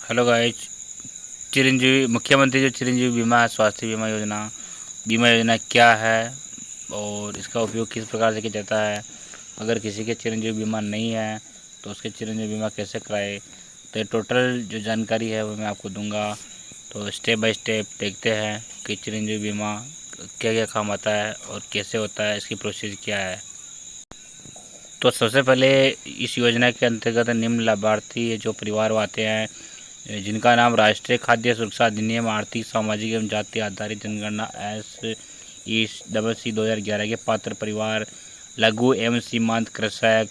Hello guys. Chiranjeevi मुख्यमंत्री जो चिरंजीवी बीमा है, स्वास्थ्य बीमा योजना क्या है और इसका उपयोग किस प्रकार से किया जाता है। अगर किसी के चिरंजीवी बीमा नहीं है तो उसके चिरंजीवी बीमा कैसे कराए, तो ये टोटल जो जानकारी है वो मैं आपको दूंगा। तो स्टेप बाय स्टेप देखते हैं कि चिरंजीवी बीमा क्या क्या काम आता है और कैसे होता है, इसकी प्रोसेस क्या है। तो सबसे पहले इस योजना के अंतर्गत निम्न लाभार्थी जो परिवार आते हैं जिनका नाम राष्ट्रीय खाद्य सुरक्षा अधिनियम आर्थिक सामाजिक एवं जाति आधारित जनगणना SEC 2011 के पात्र परिवार, लघु एवं सीमांत कृषक,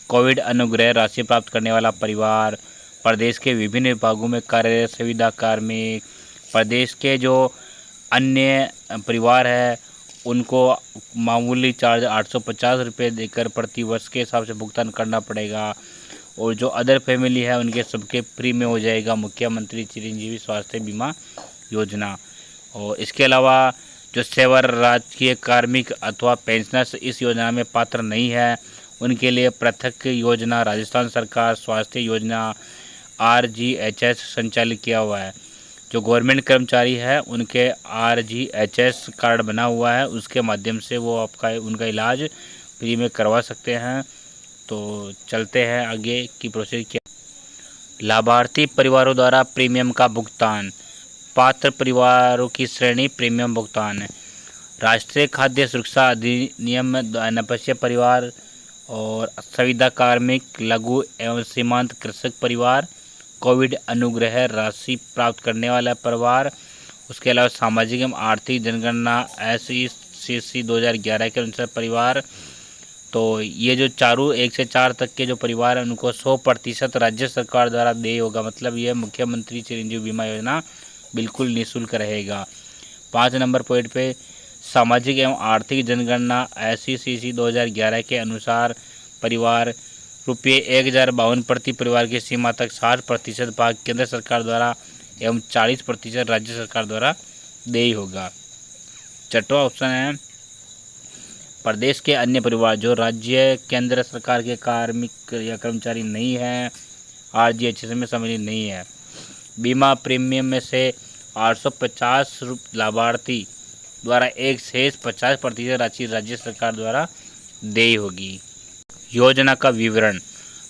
कोविड अनुग्रह राशि प्राप्त करने वाला परिवार, प्रदेश के विभिन्न विभागों में कार्यरत संविदा कार्मिक, प्रदेश के जो अन्य परिवार है उनको मामूली चार्ज 850 रुपये देकर प्रति वर्ष के हिसाब से भुगतान करना पड़ेगा। और जो अदर फैमिली है उनके सबके फ्री में हो जाएगा मुख्यमंत्री चिरंजीवी स्वास्थ्य बीमा योजना। और इसके अलावा जो सेवारत राजकीय कार्मिक अथवा पेंशनर्स इस योजना में पात्र नहीं है उनके लिए पृथक योजना राजस्थान सरकार स्वास्थ्य योजना RGHS संचालित किया हुआ है। जो गवर्नमेंट कर्मचारी है उनके RGHS कार्ड बना हुआ है, उसके माध्यम से वो आपका उनका इलाज फ्री में करवा सकते हैं। तो चलते हैं आगे की प्रोसेस क्या। लाभार्थी परिवारों द्वारा प्रीमियम का भुगतान। पात्र परिवारों की श्रेणी प्रीमियम भुगतान है। राष्ट्रीय खाद्य सुरक्षा अधिनियम नपस्य परिवार और संविदा कार्मिक, लघु एवं सीमांत कृषक परिवार, कोविड अनुग्रह राशि प्राप्त करने वाला परिवार, उसके अलावा सामाजिक एवं आर्थिक जनगणना SEC 2011 के अनुसार परिवार। तो ये जो चारों 1 से 4 तक के जो परिवार हैं उनको 100% राज्य सरकार द्वारा देय होगा, मतलब ये मुख्यमंत्री चिरंजीवी बीमा योजना बिल्कुल निःशुल्क रहेगा। 5 नंबर पॉइंट पे सामाजिक एवं आर्थिक जनगणना SEC 2011 के अनुसार परिवार ₹1052 प्रति परिवार की सीमा तक 60% भाग केंद्र सरकार द्वारा एवं 40% राज्य सरकार द्वारा देय होगा। छठवां ऑप्शन है प्रदेश के अन्य परिवार जो राज्य केंद्र सरकार के कार्मिक या कर्मचारी नहीं है, RGHS में सम्मिलित नहीं है। बीमा प्रीमियम में से 850 लाभार्थी द्वारा एक शेष 50% राशि राज्य सरकार द्वारा देय होगी। योजना का विवरण।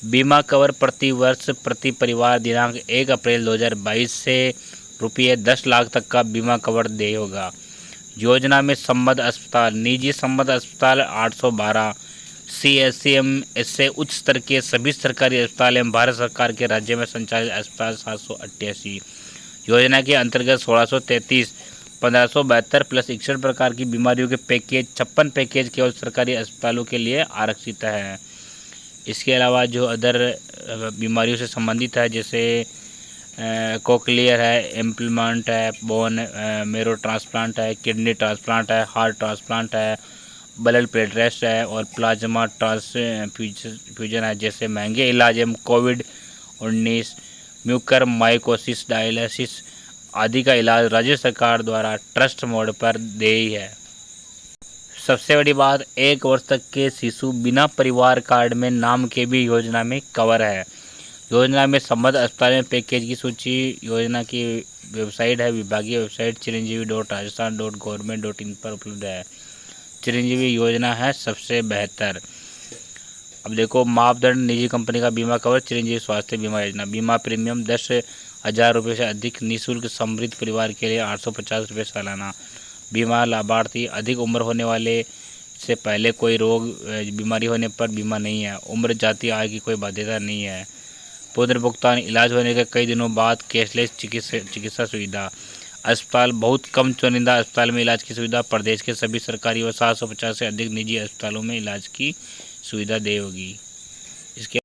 बीमा कवर प्रति वर्ष प्रति परिवार दिनांक 1 अप्रैल 2022 से ₹10 लाख तक का बीमा कवर देय होगा। योजना में संबद्ध अस्पताल, निजी संबद्ध अस्पताल 812, CSCM इससे उच्च स्तर के सभी सरकारी अस्पताल एवं भारत सरकार के राज्य में संचालित अस्पताल 788। योजना के अंतर्गत 1633, 1572 प्लस 61 प्रकार की बीमारियों के पैकेज 56 पैकेज केवल सरकारी अस्पतालों के लिए आरक्षित है। इसके अलावा जो अदर बीमारियों से संबंधित है जैसे कोक्लियर है, इम्प्लांट है, बोन मेरो ट्रांसप्लांट है, किडनी ट्रांसप्लांट है, हार्ट ट्रांसप्लांट है, ब्लड प्लेटलेट्स है और प्लाज्मा ट्रांसफ्यूजन है जैसे महंगे इलाज एवं COVID-19 म्यूकर माइकोसिस डायलिसिस आदि का इलाज राज्य सरकार द्वारा ट्रस्ट मोड पर देय है। सबसे बड़ी बात, 1 वर्ष तक के शिशु बिना परिवार कार्ड में नाम के भी योजना में कवर है। योजना में संबद्ध अस्पताल में पैकेज की सूची योजना की वेबसाइट है, विभागीय वेबसाइट chiranjeevi.rajasthan.government.in पर उपलब्ध है। चिरंजीवी योजना है सबसे बेहतर। अब देखो मापदंड, निजी कंपनी का बीमा कवर, चिरंजीवी स्वास्थ्य बीमा योजना। बीमा प्रीमियम 10,000 रुपये से अधिक निःशुल्क समृद्ध परिवार के लिए 850 रुपये सालाना। बीमा लाभार्थी अधिक उम्र होने वाले से पहले कोई रोग बीमारी होने पर बीमा नहीं है। उम्र, जाति, आय की कोई बाध्यता नहीं है। पुनर्भुगतान, इलाज होने के कई दिनों बाद कैशलेस चिकित्सा सुविधा। अस्पताल, बहुत कम चुनिंदा अस्पताल में इलाज की सुविधा। प्रदेश के सभी सरकारी और 750 से अधिक निजी अस्पतालों में इलाज की सुविधा देय होगी। इसके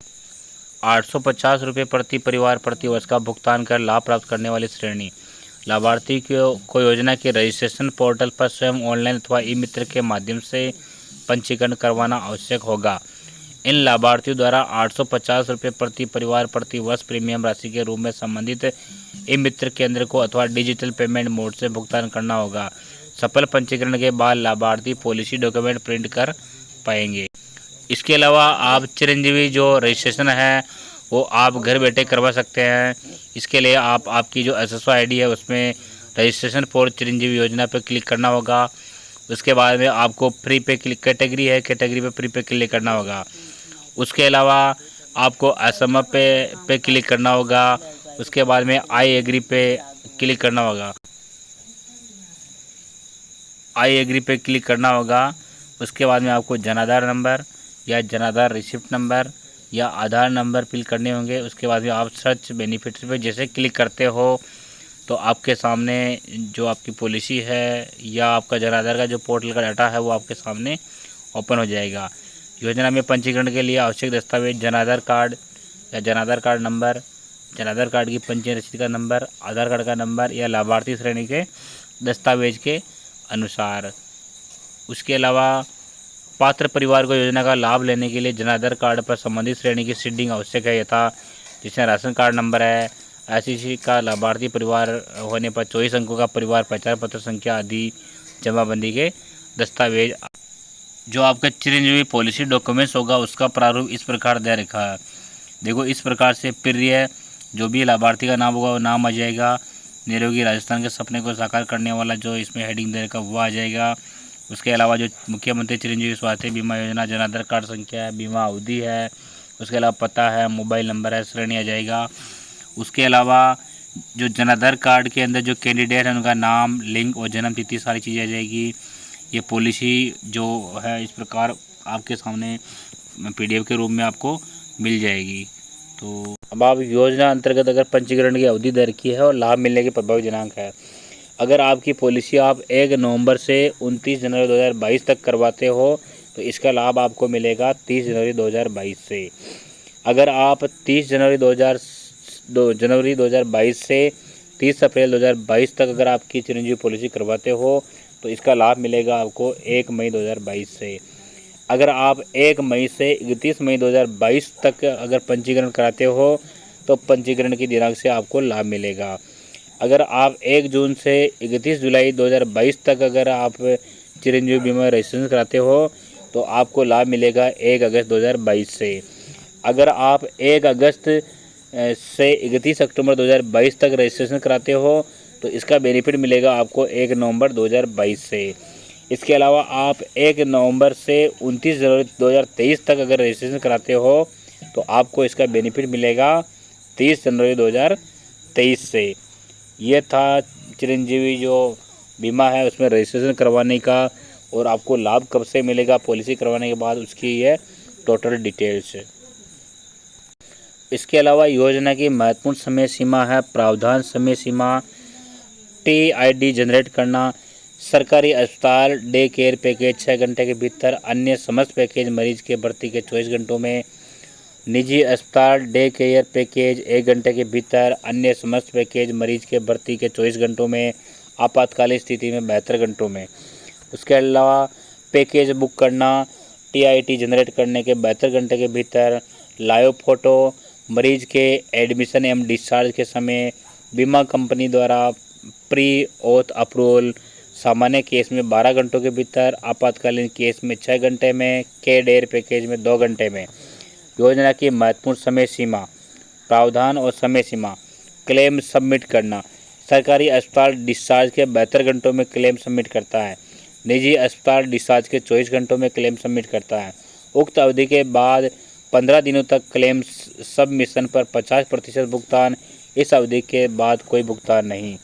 850 रुपये प्रति परिवार प्रति वर्ष का भुगतान कर लाभ प्राप्त करने वाली श्रेणी। लाभार्थी को योजना के रजिस्ट्रेशन पोर्टल पर स्वयं ऑनलाइन अथवा ई-मित्र के माध्यम से पंजीकरण करवाना आवश्यक होगा। इन लाभार्थियों द्वारा 850 रुपये प्रति परिवार प्रति वर्ष प्रीमियम राशि के रूप में संबंधित ई-मित्र केंद्र को अथवा डिजिटल पेमेंट मोड से भुगतान करना होगा। सफल पंजीकरण के बाद लाभार्थी पॉलिसी डॉक्यूमेंट प्रिंट कर पाएंगे। इसके अलावा आप चिरंजीवी जो रजिस्ट्रेशन है वो आप घर बैठे करवा सकते हैं। इसके लिए आप आपकी जो SSO ID है उसमें रजिस्ट्रेशन फॉर चिरंजीवी योजना पे क्लिक करना होगा। उसके बाद में आपको फ्री पे क्लिक, कैटेगरी है, कैटेगरी पे फ्री पे क्लिक करना होगा। उसके अलावा आपको असम पे क्लिक करना होगा। उसके बाद में आई एग्री पे क्लिक करना होगा। आई एग्री पे क्लिक करना होगा। उसके बाद में आपको जन आधार नंबर या जन आधार रिसिप्ट नंबर या आधार नंबर फिल करने होंगे। उसके बाद में आप सर्च बेनिफिट्स पे जैसे क्लिक करते हो तो आपके सामने जो आपकी पॉलिसी है या आपका जन आधार का जो पोर्टल का डाटा है वो आपके सामने ओपन हो जाएगा। योजना में पंजीकरण के लिए आवश्यक दस्तावेज जन आधार कार्ड या Jan Aadhaar card number, Jan Aadhaar card की पंजीयन रसीद का नंबर, आधार कार्ड का नंबर या लाभार्थी श्रेणी के दस्तावेज के अनुसार। उसके अलावा पात्र परिवार को योजना का लाभ लेने के लिए जन आधार कार्ड पर संबंधित श्रेणी की सीडिंग आवश्यक है, यथा जिसमें राशन कार्ड नंबर है, ICC का लाभार्थी परिवार होने पर 24 अंकों का परिवार पहचान पत्र संख्या आदि जमाबंदी के दस्तावेज। जो आपका चिरंजीवी पॉलिसी डॉक्यूमेंट्स होगा उसका प्रारूप इस प्रकार दे रखा है। देखो इस प्रकार से प्रिय जो भी लाभार्थी का नाम होगा वो नाम आ जाएगा। निरोगी राजस्थान के सपने को साकार करने वाला जो इसमें हेडिंग दे रखा वो आ जाएगा। उसके अलावा जो मुख्यमंत्री चिरंजीवी स्वास्थ्य बीमा योजना, जन आधार कार्ड संख्या है, बीमा अवधि है, उसके अलावा पता है, मोबाइल नंबर है, श्रेणी आ जाएगा। उसके अलावा जो जन आधार कार्ड के अंदर जो कैंडिडेट है उनका नाम, लिंग और जन्म तिथि सारी चीज़ें आ जाएगी। ये पॉलिसी जो है इस प्रकार आपके सामने PDF के रूप में आपको मिल जाएगी। तो अब आप योजना अंतर्गत अगर पंजीकरण की अवधि दे रखी है और लाभ मिलने की प्रभावी दिनांक है। अगर आपकी पॉलिसी आप 1 नवंबर से 29 जनवरी 2022 तक करवाते हो तो इसका लाभ आपको मिलेगा 30 जनवरी 2022 से। अगर आप 30 जनवरी 2022 से 30 अप्रैल 2022 तक अगर आपकी चिरंजीवी पॉलिसी करवाते हो तो इसका लाभ मिलेगा आपको 1 मई 2022 से। अगर आप 1 मई से 31 मई 2022 तक अगर पंजीकरण कराते हो तो पंजीकरण की दिनांक से आपको लाभ मिलेगा। अगर आप 1 जून से 31 जुलाई 2022 तक अगर आप चिरंजीवी बीमा रजिस्ट्रेशन कराते हो तो आपको लाभ मिलेगा 1 अगस्त 2022 से। अगर आप 1 अगस्त से 31 अक्टूबर 2022 तक रजिस्ट्रेशन कराते हो तो इसका बेनिफिट मिलेगा आपको 1 नवंबर 2022 से। इसके अलावा आप 1 नवंबर से 29 जनवरी 2023 तक अगर रजिस्ट्रेशन कराते हो तो आपको इसका बेनिफिट मिलेगा 30 जनवरी 2023 से। ये था चिरंजीवी जो बीमा है उसमें रजिस्ट्रेशन करवाने का और आपको लाभ कब से मिलेगा पॉलिसी करवाने के बाद उसकी ये टोटल डिटेल्स है। इसके अलावा योजना की महत्वपूर्ण समय सीमा है प्रावधान समय सीमा। TID जनरेट करना। सरकारी अस्पताल डे केयर पैकेज 6 घंटे के भीतर, अन्य समस्त पैकेज मरीज के भर्ती के 24 घंटों में। निजी अस्पताल डे केयर पैकेज 1 घंटे के भीतर, अन्य समस्त पैकेज मरीज के भर्ती के 24 घंटों में, आपातकालीन स्थिति में 72 घंटों में। उसके अलावा पैकेज बुक करना। TID जनरेट करने के 72 घंटे के भीतर, लाइव फोटो मरीज के एडमिशन एवं डिस्चार्ज के समय, बीमा कंपनी द्वारा प्री ऑथ अप्रूवल, सामान्य केस में 12 घंटों के भीतर, आपातकालीन केस में 6 घंटे में, के डेयर पैकेज में 2 घंटे में। योजना की महत्वपूर्ण समय सीमा प्रावधान और समय सीमा। क्लेम सबमिट करना। सरकारी अस्पताल डिस्चार्ज के 72 घंटों में क्लेम सबमिट करता है। निजी अस्पताल डिस्चार्ज के 24 घंटों में क्लेम सबमिट करता है। उक्त अवधि के बाद 15 दिनों तक क्लेम सबमिशन पर 50% भुगतान, इस अवधि के बाद कोई भुगतान नहीं।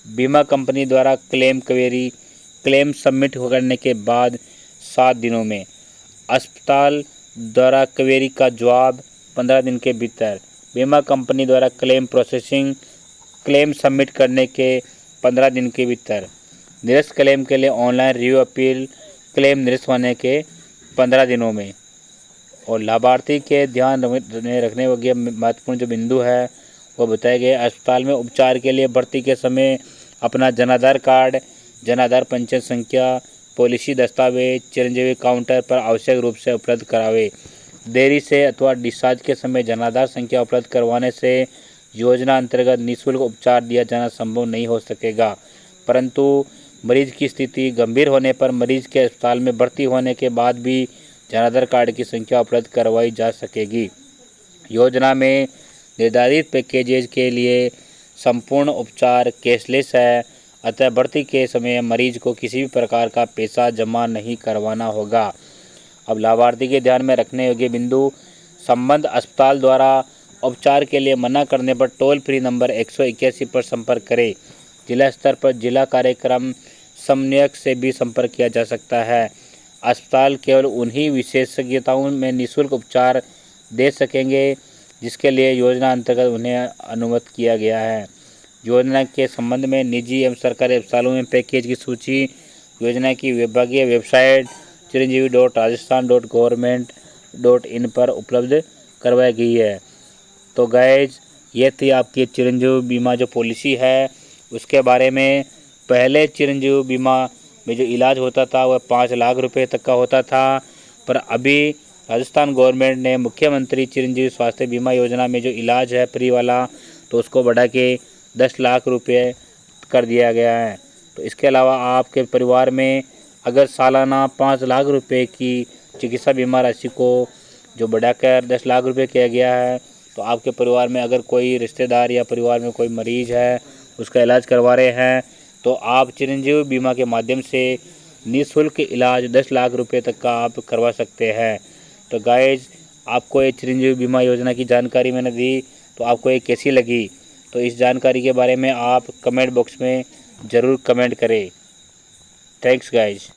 बीमा कंपनी द्वारा क्लेम सबमिट करने के बाद 7 दिनों में, अस्पताल द्वारा क्वेरी का जवाब 15 दिन के भीतर, बीमा कंपनी द्वारा क्लेम सबमिट करने के 15 दिन के भीतर, निरस्त क्लेम के लिए ऑनलाइन रिव्यू अपील क्लेम निरस्त होने के 15 दिनों में। और लाभार्थी के ध्यान रखने योग्य महत्वपूर्ण जो बिंदु है वो बताए गए। अस्पताल में उपचार के लिए भर्ती के समय अपना जन आधार कार्ड, जन आधार पंजीयन संख्या, पॉलिसी दस्तावेज चिरंजीवी काउंटर पर आवश्यक रूप से उपलब्ध करावे। देरी से अथवा डिस्चार्ज के समय जन आधार संख्या उपलब्ध करवाने से योजना अंतर्गत निःशुल्क उपचार दिया जाना संभव नहीं हो सकेगा, परंतु मरीज की स्थिति गंभीर होने पर मरीज के अस्पताल में भर्ती होने के बाद भी जन आधार कार्ड की संख्या उपलब्ध करवाई जा सकेगी। योजना में निर्धारित पैकेजेज के लिए संपूर्ण उपचार कैशलेस है, अतः भर्ती के समय मरीज को किसी भी प्रकार का पैसा जमा नहीं करवाना होगा। अब लाभार्थी के ध्यान में रखने योग्य बिंदु, संबद्ध अस्पताल द्वारा उपचार के लिए मना करने पर टोल फ्री नंबर 181 पर संपर्क करें। जिला स्तर पर जिला कार्यक्रम समन्वयक से भी संपर्क किया जा सकता है। अस्पताल केवल उन्हीं विशेषज्ञताओं में निःशुल्क उपचार दे सकेंगे जिसके लिए योजना अंतर्गत उन्हें अनुमत किया गया है। योजना के संबंध में निजी एवं सरकारी अस्पतालों में पैकेज की सूची योजना की विभागीय वेबसाइट chiranjeevi.rajasthan.government.in पर उपलब्ध करवाई गई है। तो गाइज, ये थी आपकी चिरंजीवी बीमा जो पॉलिसी है उसके बारे में। पहले चिरंजीवी बीमा में जो इलाज होता था वह 5 लाख रुपए तक का होता था, पर अभी राजस्थान गवर्नमेंट ने मुख्यमंत्री चिरंजीवी स्वास्थ्य बीमा योजना में जो इलाज है फ्री वाला, तो उसको बढ़ा के 10 लाख रुपए कर दिया गया है। तो इसके अलावा आपके परिवार में अगर सालाना 5 लाख रुपए की चिकित्सा बीमा राशि को जो बढ़ाकर 10 लाख रुपए किया गया है, तो आपके परिवार में अगर कोई रिश्तेदार या परिवार में कोई मरीज है उसका इलाज करवा रहे हैं, तो आप चिरंजीवी बीमा के माध्यम से निःशुल्क इलाज 10 लाख रुपए तक का आप करवा सकते हैं। तो गाइज, आपको ये चिरंजीवी बीमा योजना की जानकारी मैंने दी, तो आपको ये कैसी लगी? तो इस जानकारी के बारे में आप कमेंट बॉक्स में ज़रूर कमेंट करें। Thanks guys.